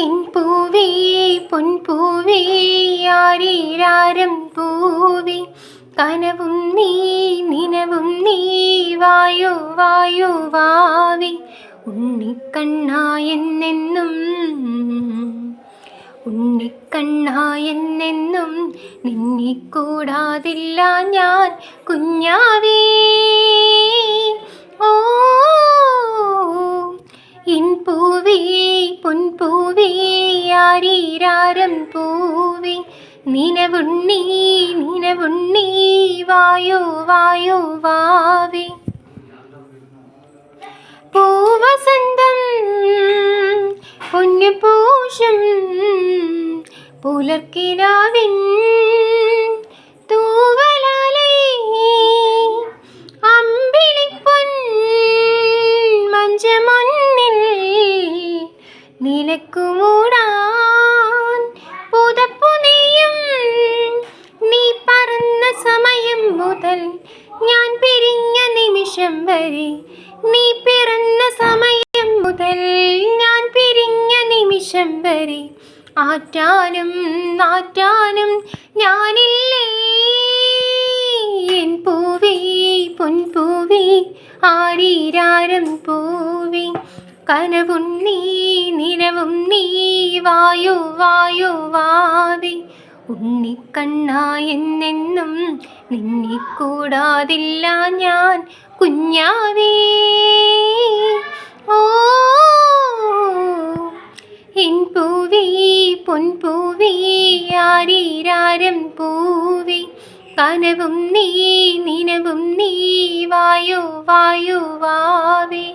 N പൂവേ പൊൻപൂവേ ആരീരാരം പൂവേ കനവും നീ നിനവും നീ വായോ വായോ വാവേ ഉണ്ണിക്കണ്ണായെന്നെന്നും ഉണ്ണിക്കണ്ണായെന്നെന്നും നിന്നെ കൂടാതില്ല ഞാൻ കുഞ്ഞാവേ. ഓ എൻ പൂവേ പൊൻപൂവേ ആരീരാരം പൂവേ നിനവുണ്ണി നിനവുണ്ണി വായോ വായോ വാവേ. പൂവസന്തം പൊന്നുപൂഷം പുലർക്കിനാവിൻ തൂവലാലേ അമ്പിളിപ്പൊൻ മഞ്ചമൊന്നിൽ നിലക്കുമൂടാൻ പുതപ്പു നെയ്യും നീ പറന്ന സമയം മുതൽ ഞാൻ പിരിഞ്ഞ നിമിഷം വരെ നീ പിറന്ന സമയം മുതൽ ഞാൻ പിരിഞ്ഞ നിമിഷം വരെ ആറ്റാനും നാറ്റാനും ഞാനില്ലേ. എൻ പൂവേ പൊൻപൂവേ ആരീരാരം പൂവേ കനവുണ്ണി നിനവും നീ വായോ വായോ വാവേ ഉണ്ണിക്കണ്ണായെന്നെന്നും നിന്നെ കൂടാതില്ല ഞാൻ കുഞ്ഞാവേ. ഓ എൻ പൂവേ പൊൻപൂവേ ആരീരാരം പൂവേ കനവും നീ നിനവും നീ വായോ വായോ വാവേ.